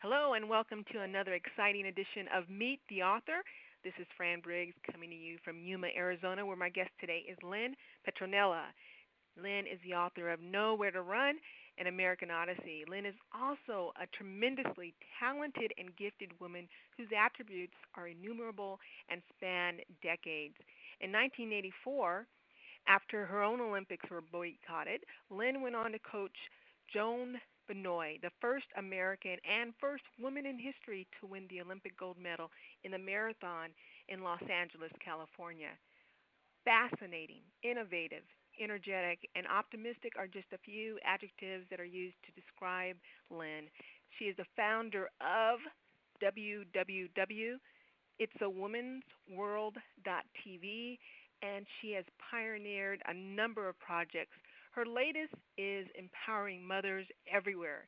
Hello and welcome to another exciting edition of Meet the Author. This is Fran Briggs coming to you from Yuma, Arizona, where my guest today is Lynn Petronella. Lynn is the author of Nowhere to Run and American Odyssey. Lynn is also a tremendously talented and gifted woman whose attributes are innumerable and span decades. In 1984, after her own Olympics were boycotted, Lynn went on to coach Joan Benoit, the first American and first woman in history to win the Olympic gold medal in the marathon in Los Angeles, California. Fascinating, innovative, energetic, and optimistic are just a few adjectives that are used to describe Lynn. She is the founder of www.itsawomensworld.tv, and she has pioneered a number of projects. Her latest is empowering mothers everywhere.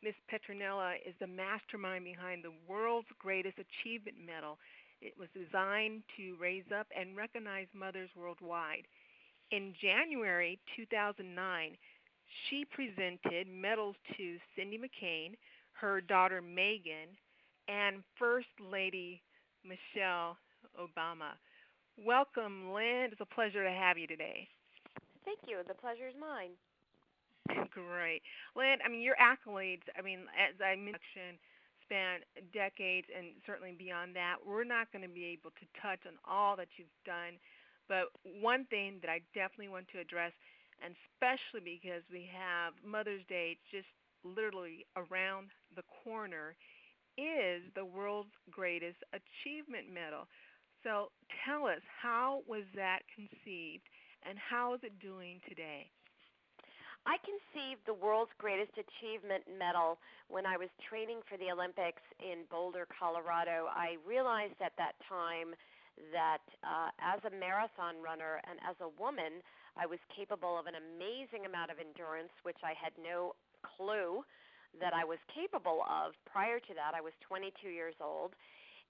Miss Petronella is the mastermind behind the world's greatest achievement medal. It was designed to raise up and recognize mothers worldwide. In January 2009, she presented medals to Cindy McCain, her daughter Megan, and First Lady Michelle Obama. Welcome, Lynn. It's a pleasure to have you today. Thank you. The pleasure is mine. Great. Lynn, your accolades, as I mentioned, span decades and certainly beyond that. We're not going to be able to touch on all that you've done, but one thing that I definitely want to address, and especially because we have Mother's Day just literally around the corner, is the world's greatest achievement medal. So tell us, how was that conceived, and how is it doing today? I conceived the world's greatest achievement medal when I was training for the Olympics in Boulder, Colorado. I realized at that time that as a marathon runner and as a woman, I was capable of an amazing amount of endurance, which I had no clue that I was capable of. Prior to that, I was 22 years old.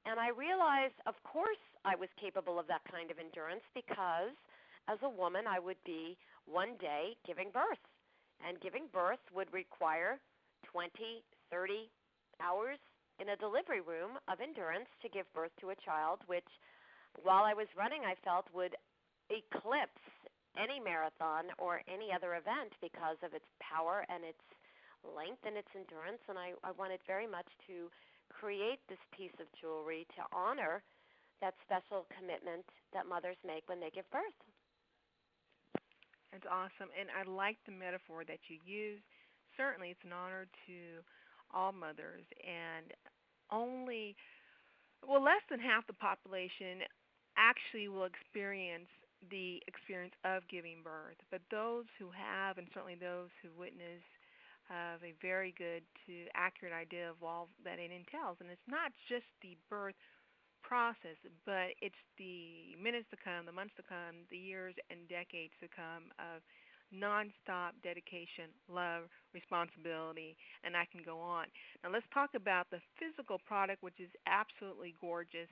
And I realized, of course, I was capable of that kind of endurance because as a woman, I would be one day giving birth. And giving birth would require 20, 30 hours in a delivery room of endurance to give birth to a child, which while I was running, I felt would eclipse any marathon or any other event because of its power and its length and its endurance. And I wanted very much to create this piece of jewelry to honor that special commitment that mothers make when they give birth. That's awesome, and I like the metaphor that you use. Certainly, it's an honor to all mothers, and less than half the population actually will experience the experience of giving birth. But those who have, and certainly those who witness, have a very good to accurate idea of all that it entails. And it's not just the birth process, but it's the minutes to come, the months to come, the years and decades to come of nonstop dedication, love, responsibility, and I can go on. Now let's talk about the physical product, which is absolutely gorgeous.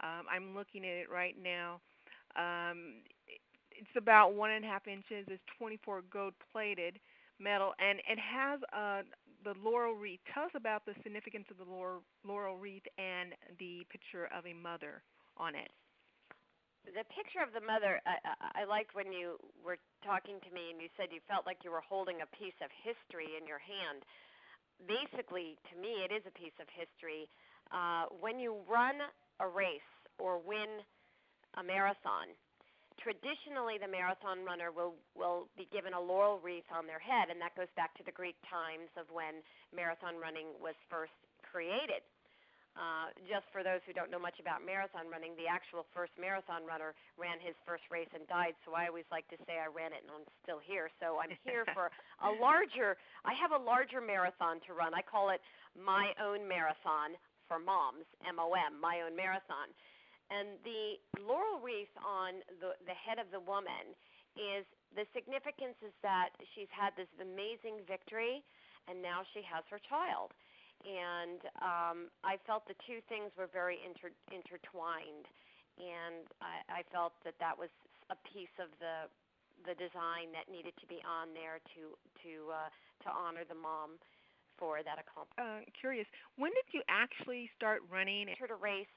I'm looking at it right now. It's about 1.5 inches. It's 24 gold-plated metal, and it has the laurel wreath. Tell us about the significance of the laurel wreath and the picture of a mother on it. The picture of the mother, I liked when you were talking to me and you said you felt like you were holding a piece of history in your hand. Basically, to me, it is a piece of history. When you run a race or win a marathon, traditionally, the marathon runner will be given a laurel wreath on their head, and that goes back to the Greek times of when marathon running was first created. Just for those who don't know much about marathon running, the actual first marathon runner ran his first race and died, so I always like to say I ran it and I'm still here. So I'm here for I have a larger marathon to run. I call it My Own Marathon for moms, MOM, My Own Marathon. And the laurel wreath on the head of the woman is the significance is that she's had this amazing victory, and now she has her child. And I felt the two things were very intertwined, and I felt that was a piece of the design that needed to be on there to honor the mom for that accomplishment. Curious, when did you actually start running? To race.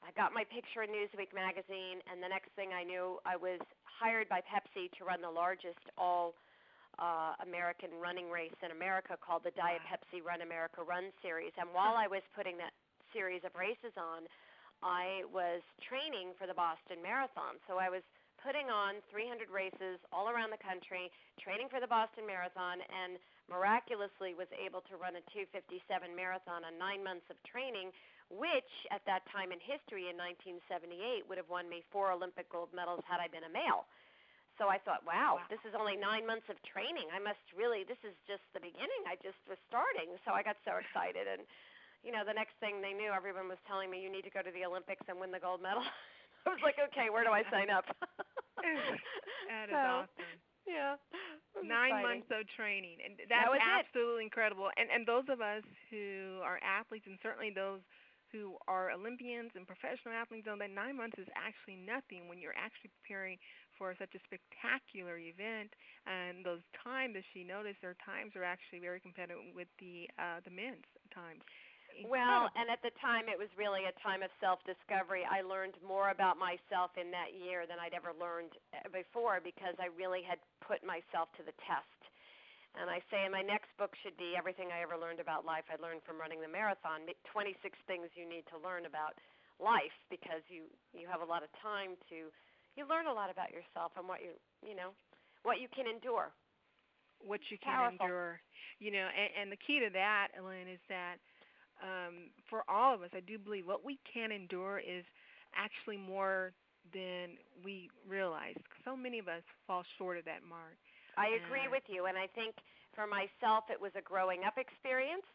I got my picture in Newsweek magazine, and the next thing I knew, I was hired by Pepsi to run the largest American running race in America called the Diet Pepsi Run America Run Series. And while I was putting that series of races on, I was training for the Boston Marathon. So I was putting on 300 races all around the country, training for the Boston Marathon, and miraculously was able to run a 2:57 marathon on 9 months of training, which at that time in history in 1978 would have won me 4 Olympic gold medals had I been a male. So I thought, wow, this is only 9 months of training. This is just the beginning. I just was starting. So I got so excited. And, the next thing they knew, everyone was telling me, you need to go to the Olympics and win the gold medal. I was like, okay, where do I sign up? That is awesome. Yeah. 9 months of training. And that's absolutely incredible. And those of us who are athletes, and certainly those who are Olympians and professional athletes, know that 9 months is actually nothing when you're actually preparing for such a spectacular event. And those times, as she noticed, their times are actually very competitive with the men's times. Incredible. Well, and at the time, it was really a time of self-discovery. I learned more about myself in that year than I'd ever learned before because I really had put myself to the test. And I say in my next book should be Everything I Ever Learned About Life I Learned from Running the Marathon, 26 things you need to learn about life because you have a lot of time to, you learn a lot about yourself and what what you can endure. What you can endure. And the key to that, Lynn, is that for all of us, I do believe what we can endure is actually more than we realize. So many of us fall short of that mark. I agree with you, and I think for myself it was a growing up experience.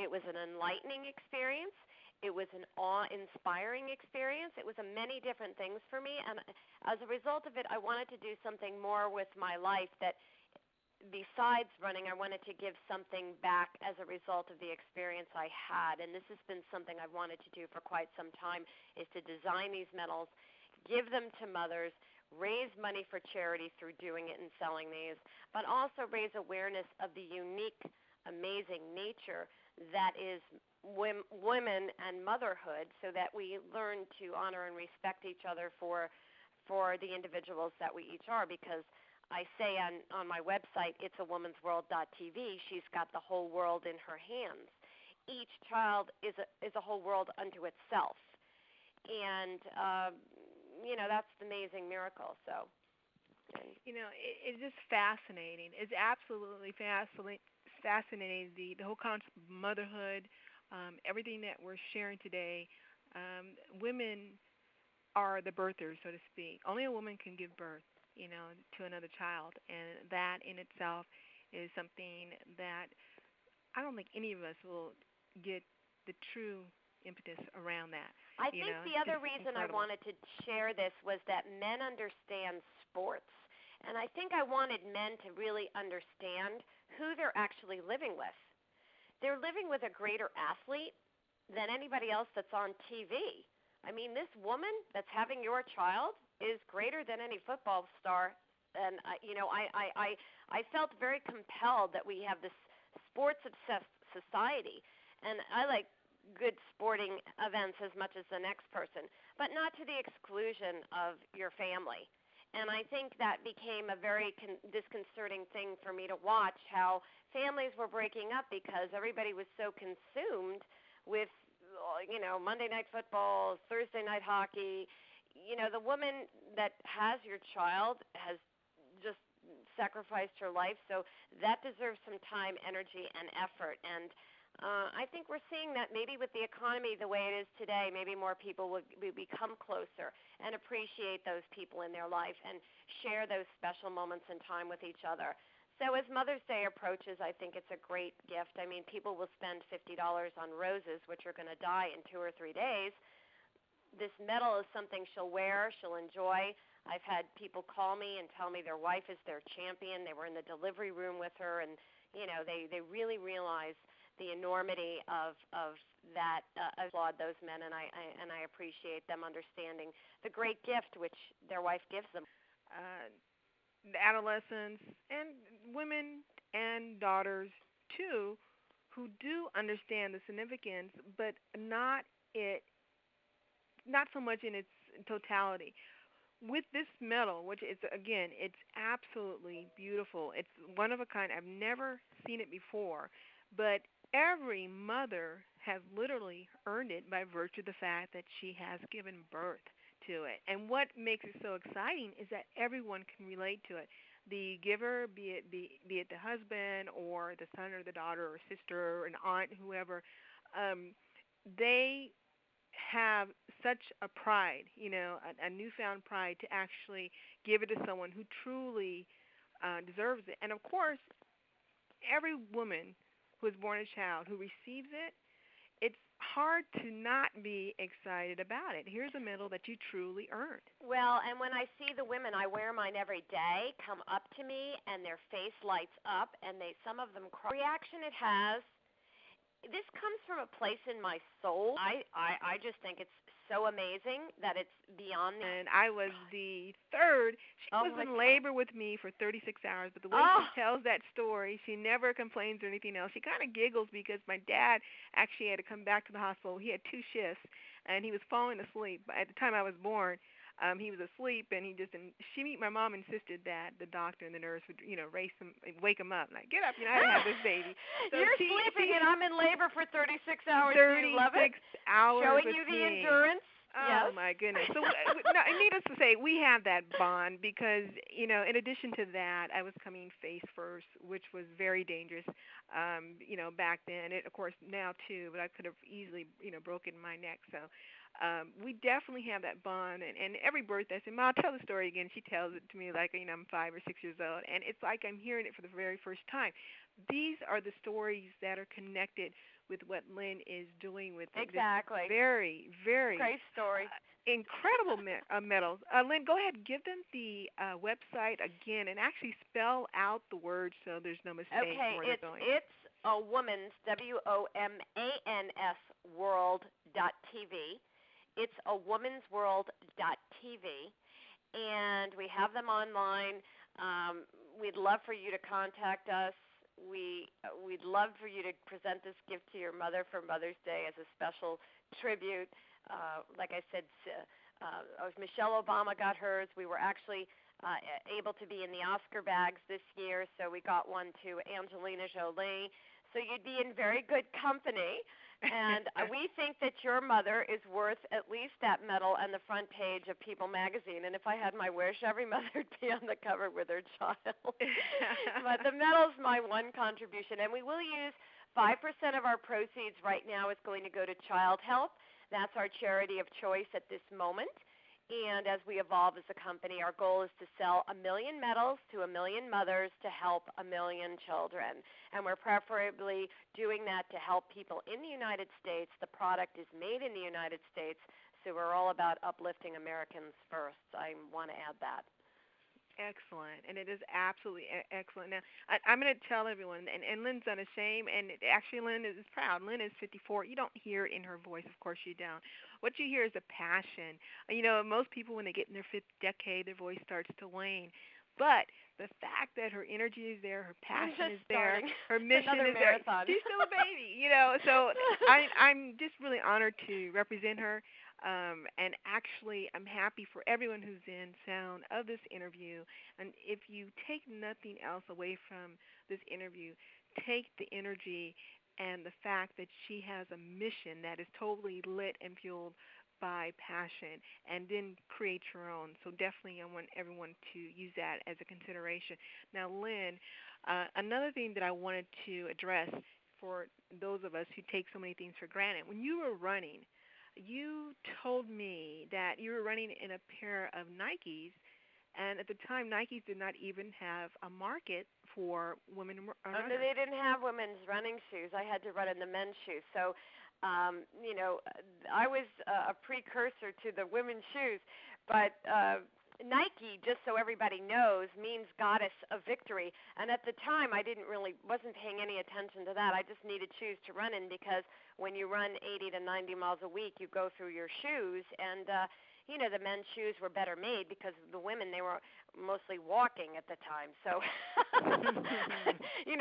It was an enlightening experience. It was an awe-inspiring experience. It was many different things for me, and as a result of it, I wanted to do something more with my life that besides running, I wanted to give something back as a result of the experience I had, and this has been something I've wanted to do for quite some time, is to design these medals, give them to mothers, raise money for charity through doing it and selling these, but also raise awareness of the unique, amazing nature that is women and motherhood so that we learn to honor and respect each other for the individuals that we each are, because I say on my website, itsawomensworld.tv, she's got the whole world in her hands. Each child is a whole world unto itself. And, that's the amazing miracle. So, it's just fascinating. It's absolutely fascinating, the whole concept of motherhood, everything that we're sharing today. Women are the birthers, so to speak. Only a woman can give birth, to another child, and that in itself is something that I don't think any of us will get the true impetus around that. I think the other reason I wanted to share this was that men understand sports, and I think I wanted men to really understand who they're actually living with. They're living with a greater athlete than anybody else that's on TV. I mean, this woman that's having your child is greater than any football star, and I felt very compelled that we have this sports-obsessed society, and I like good sporting events as much as the next person, but not to the exclusion of your family. And I think that became a very disconcerting thing for me to watch, how families were breaking up because everybody was so consumed with Monday night football, Thursday night hockey. The woman that has your child has just sacrificed her life, so that deserves some time, energy, and effort. And I think we're seeing that maybe with the economy the way it is today, maybe more people will become closer and appreciate those people in their life and share those special moments in time with each other. So as Mother's Day approaches, I think it's a great gift. I mean, people will spend $50 on roses, which are going to die in 2 or 3 days. This medal is something she'll wear, she'll enjoy. I've had people call me and tell me their wife is their champion. They were in the delivery room with her, and they really realize the enormity of that. I applaud those men, and I appreciate them understanding the great gift which their wife gives them. The adolescents and women and daughters too, who do understand the significance, but it, not so much in its totality. With this medal, which is again, it's absolutely beautiful. It's one of a kind. I've never seen it before, but every mother has literally earned it by virtue of the fact that she has given birth to it. And what makes it so exciting is that everyone can relate to it. The giver, be it the husband or the son or the daughter or sister or an aunt, whoever, um, they have such a pride, a newfound pride to actually give it to someone who truly deserves it. And of course, every woman who is born a child who receives it, it's hard to not be excited about it. Here's a medal that you truly earned. Well, and when I see the women, I wear mine every day, come up to me, and their face lights up, and some of them cry. The reaction it has, this comes from a place in my soul. I just think it's so amazing that it's beyond. And I was the third. She was in labor with me for 36 hours, but the way she tells that story, she never complains or anything else. She kind of giggles because my dad actually had to come back to the hospital. He had 2 shifts, and he was falling asleep. At the time I was born, he was asleep, and my mom insisted that the doctor and the nurse would, wake him up. Like, get up, I had this baby. So You're sleeping, and I'm in labor for 36 hours. 36 hours showing with you the me. endurance. Oh, yes. my goodness. So, needless to say, we have that bond because, in addition to that, I was coming face first, which was very dangerous, back then. Of course, now too, but I could have easily, broken my neck. So we definitely have that bond. And every birthday, I say, Ma, tell the story again. She tells it to me like, I'm 5 or 6 years old. And it's like I'm hearing it for the very first time. These are the stories that are connected with what Lynn is doing with exactly. Very, very great story. Incredible medals. Lynn, go ahead and give them the website again and actually spell out the words so there's no mistake. Okay, where it's a woman's WOMANS world.tv. It's a woman's world.tv, and we have them online. We'd love for you to contact us. We'd love for you to present this gift to your mother for Mother's Day as a special tribute. Like I said, Michelle Obama got hers. We were actually able to be in the Oscar bags this year, so we got one to Angelina Jolie. So you'd be in very good company. And we think that your mother is worth at least that medal and the front page of People magazine. And if I had my wish, every mother would be on the cover with her child. But the medal's my one contribution. And we will use 5% of our proceeds right now is going to go to Child Help. That's our charity of choice at this moment. And as we evolve as a company, our goal is to sell 1 million medals to 1 million mothers to help 1 million children. And we're preferably doing that to help people in the United States. The product is made in the United States, so we're all about uplifting Americans first. I want to add that. Excellent, and it is absolutely excellent. Now, I'm going to tell everyone, and Lynn's unashamed, and actually Lynn is proud. Lynn is 54. You don't hear it in her voice. Of course you don't. What you hear is a passion. Most people, when they get in their 5th decade, their voice starts to wane. But the fact that her energy is there, her passion is there, her mission is there. She's still a baby, So I'm just really honored to represent her. And actually, I'm happy for everyone who's in sound of this interview. And if you take nothing else away from this interview, take the energy and the fact that she has a mission that is totally lit and fueled by passion, and then create your own. So definitely I want everyone to use that as a consideration. Now, Lynn, another thing that I wanted to address for those of us who take so many things for granted, when you were running, you told me that you were running in a pair of Nikes, and at the time Nikes did not even have a market for women runners. Oh, no, they didn't have women's running shoes. I had to run in the men's shoes. So I was a precursor to the women's shoes, but Nike, just so everybody knows, means goddess of victory. And at the time, I wasn't paying any attention to that. I just needed shoes to run in because when you run 80 to 90 miles a week, you go through your shoes. And the men's shoes were better made because the women, they were mostly walking at the time. So,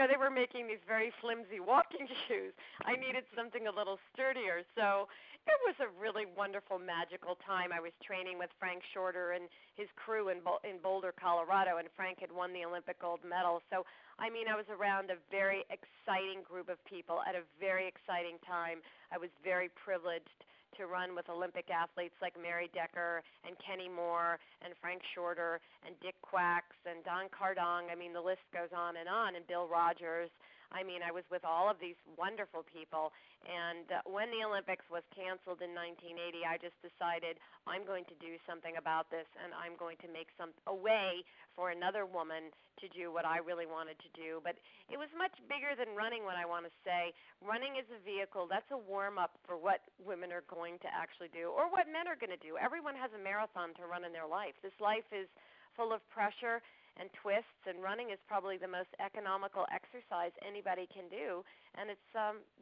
they were making these very flimsy walking shoes. I needed something a little sturdier. So it was a really wonderful, magical time. I was training with Frank Shorter and his crew in Boulder, Colorado, and Frank had won the Olympic gold medal. So, I was around a very exciting group of people at a very exciting time. I was very privileged to run with Olympic athletes like Mary Decker and Kenny Moore and Frank Shorter and Dick Quacks and Don Cardong. The list goes on, and Bill Rogers. I was with all of these wonderful people, and when the Olympics was canceled in 1980, I just decided I'm going to do something about this, and I'm going to make a way for another woman to do what I really wanted to do. But it was much bigger than running, what I want to say. Running is a vehicle. That's a warm-up for what women are going to actually do or what men are going to do. Everyone has a marathon to run in their life. This life is full of pressure and twists, and running is probably the most economical exercise anybody can do, and it's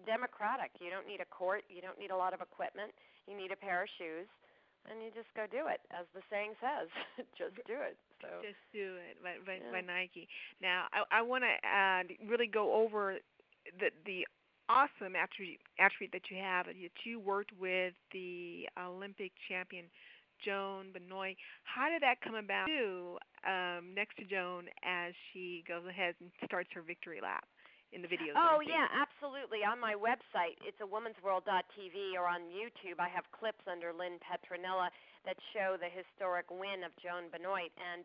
democratic. You don't need a court. You don't need a lot of equipment. You need a pair of shoes, and you just go do it, as the saying says. Just do it. So just do it by Nike. Now, I want to really go over the awesome attribute that you have, that you worked with the Olympic champion Joan Benoit. How did that come about? Next to Joan as she goes ahead and starts her victory lap in the videos. Oh, yeah, absolutely. On my website, it's a womensworld.tv, or on YouTube, I have clips under Lynn Petronella that show the historic win of Joan Benoit. And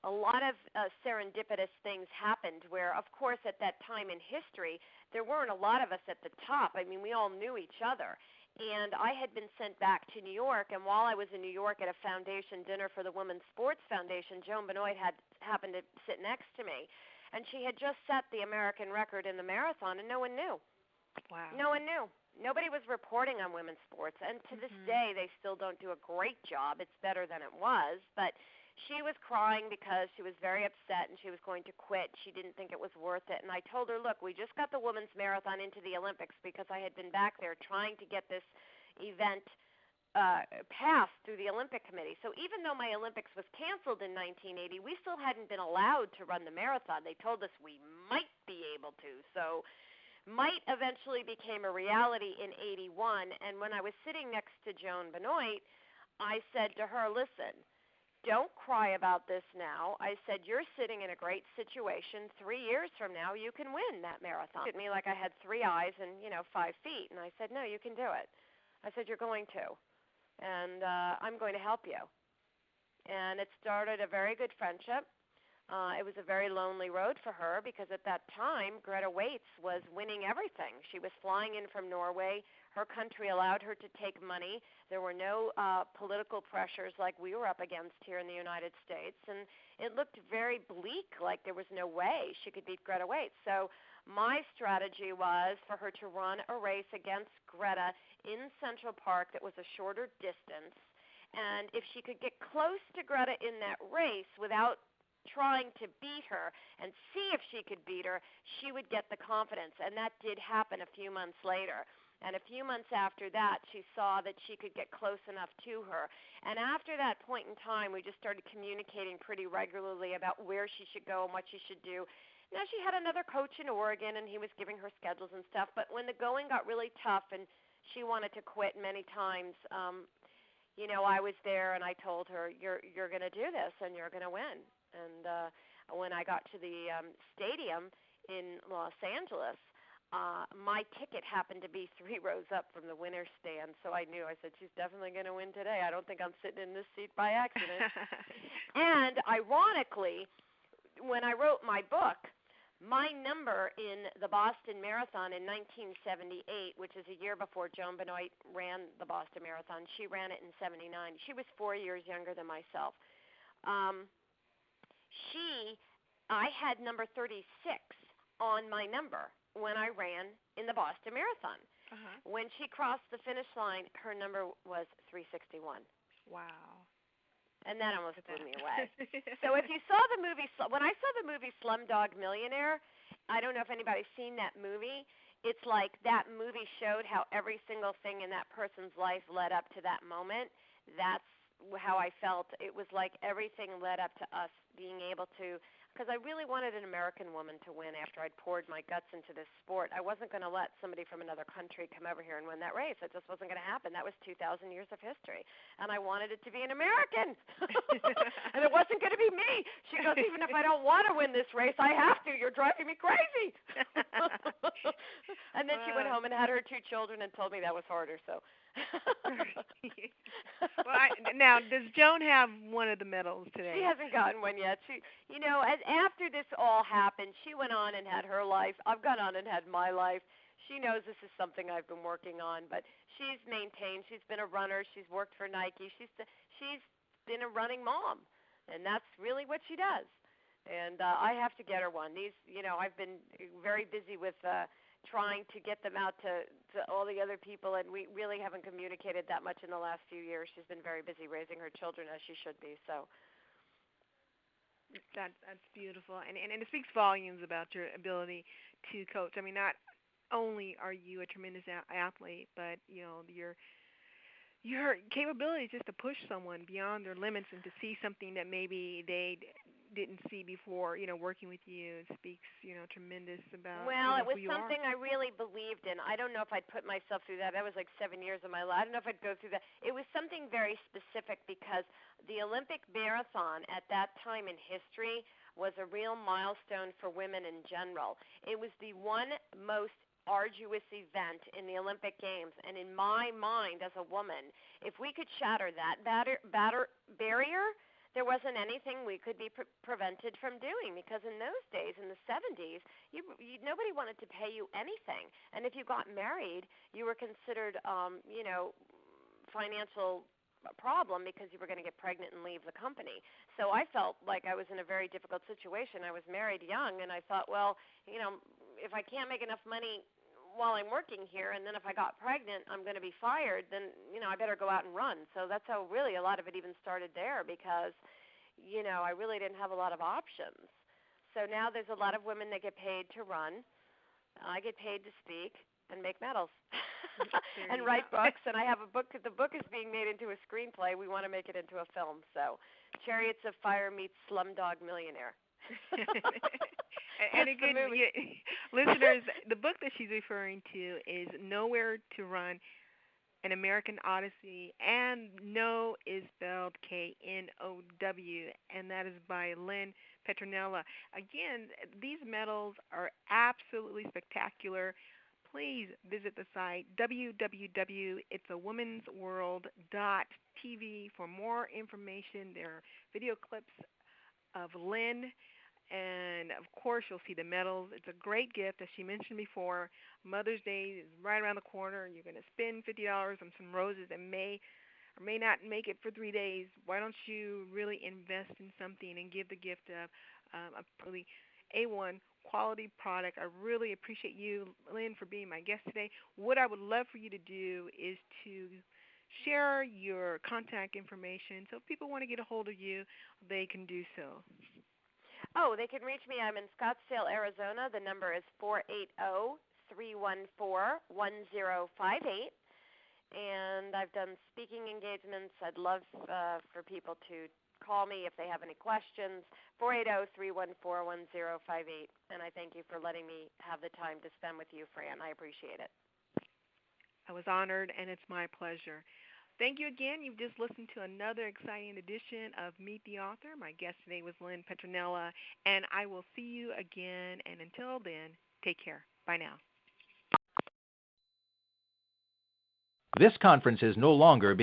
a lot of serendipitous things happened where, of course, at that time in history, there weren't a lot of us at the top. We all knew each other. And I had been sent back to New York, and while I was in New York at a foundation dinner for the Women's Sports Foundation, Joan Benoit happened to sit next to me. And she had just set the American record in the marathon, and no one knew. Wow. No one knew. Nobody was reporting on women's sports, and to this day, they still don't do a great job. It's better than it was, but she was crying because she was very upset and she was going to quit. She didn't think it was worth it. And I told her, look, we just got the women's marathon into the Olympics because I had been back there trying to get this event passed through the Olympic Committee. So even though my Olympics was canceled in 1980, we still hadn't been allowed to run the marathon. They told us we might be able to. So might eventually became a reality in 81. And when I was sitting next to Joan Benoit, I said to her, listen, don't cry about this now. I said, you're sitting in a great situation. 3 years from now, you can win that marathon. She looked at me like I had 3 eyes and, 5 feet. And I said, no, you can do it. I said, you're going to. And I'm going to help you. And it started a very good friendship. It was a very lonely road for her because at that time, Greta Waitz was winning everything. She was flying in from Norway. Her country allowed her to take money. There were no political pressures like we were up against here in the United States. And it looked very bleak, like there was no way she could beat Greta Waitz. So my strategy was for her to run a race against Greta in Central Park that was a shorter distance. And if she could get close to Greta in that race without trying to beat her and see if she could beat her, she would get the confidence. And that did happen a few months later. And a few months after that, she saw that she could get close enough to her. And after that point in time, we just started communicating pretty regularly about where she should go and what she should do. Now, she had another coach in Oregon, and he was giving her schedules and stuff. But when the going got really tough and she wanted to quit many times, I was there, and I told her, you're going to do this, and you're going to win. And when I got to the stadium in Los Angeles, my ticket happened to be 3 rows up from the winner's stand, so I knew. I said, she's definitely going to win today. I don't think I'm sitting in this seat by accident. And ironically, when I wrote my book, my number in the Boston Marathon in 1978, which is a year before Joan Benoit ran the Boston Marathon, she ran it in 79. She was 4 years younger than myself. I had number 36 on my number when I ran in the Boston Marathon. Uh-huh. When she crossed the finish line, her number was 361. Wow. And that almost blew me away. So if you saw the movie, when I saw the movie Slumdog Millionaire, I don't know if anybody's seen that movie. It's like that movie showed how every single thing in that person's life led up to that moment. That's how I felt. It was like everything led up to us being able to, because I really wanted an American woman to win after I'd poured my guts into this sport. I wasn't going to let somebody from another country come over here and win that race. It just wasn't going to happen. That was 2,000 years of history, and I wanted it to be an American, and it wasn't going to be me. She goes, even if I don't want to win this race, I have to. You're driving me crazy. And then she went home and had her 2 children and told me that was harder. So. Well, now, does Joan have one of the medals today? She hasn't gotten one yet. She, after this all happened, she went on and had her life. I've gone on and had my life. She knows this is something I've been working on, but she's maintained. She's been a runner. She's worked for Nike. She's been a running mom, and that's really what she does. And I have to get her one. I've been very busy with trying to get them out to all the other people, and we really haven't communicated that much in the last few years. She's been very busy raising her children, as she should be. So that's beautiful, and it speaks volumes about your ability to coach. I mean, not only are you a tremendous athlete, but your capability just to push someone beyond their limits and to see something that maybe they didn't see before, working with you. It speaks, tremendous about it was who you something are. I really believed in. I don't know if I'd put myself through that. That was like 7 years of my life. I don't know if I'd go through that. It was something very specific because the Olympic marathon at that time in history was a real milestone for women in general. It was the one most arduous event in the Olympic Games, and in my mind as a woman, if we could shatter that barrier, there wasn't anything we could be prevented from doing, because in those days, in the 70s, nobody wanted to pay you anything. And if you got married, you were considered, financial problem because you were going to get pregnant and leave the company. So I felt like I was in a very difficult situation. I was married young, and I thought, well, if I can't make enough money while I'm working here, and then if I got pregnant, I'm going to be fired, then, I better go out and run. So that's how really a lot of it even started there, because, I really didn't have a lot of options. So now there's a lot of women that get paid to run. I get paid to speak and make medals and write books. And I have a book. The book is being made into a screenplay. We want to make it into a film. So Chariots of Fire meets Slumdog Millionaire. And again, listeners, the book that she's referring to is Nowhere to Run, An American Odyssey, and No is spelled Know, and that is by Lynn, Petronella. Again, these medals are absolutely spectacular. Please visit the site www.itsawomensworld.tv for more information. There are video clips of Lynn, and of course you'll see the medals. It's a great gift, as she mentioned before. Mother's Day is right around the corner. You're going to spend $50 on some roses that may or may not make it for 3 days. Why don't you really invest in something and give the gift of a really A1 quality product? I really appreciate you, Lynn, for being my guest today. What I would love for you to do is to share your contact information, so if people want to get a hold of you, they can do so. Oh, they can reach me. I'm in Scottsdale, Arizona. The number is 480-314-1058. And I've done speaking engagements. I'd love for people to call me if they have any questions, 480-314-1058. And I thank you for letting me have the time to spend with you, Fran. I appreciate it. I was honored, and it's my pleasure. Thank you again. You've just listened to another exciting edition of Meet the Author. My guest today was Lynn Petronella, and I will see you again. And until then, take care. Bye now. This conference is no longer being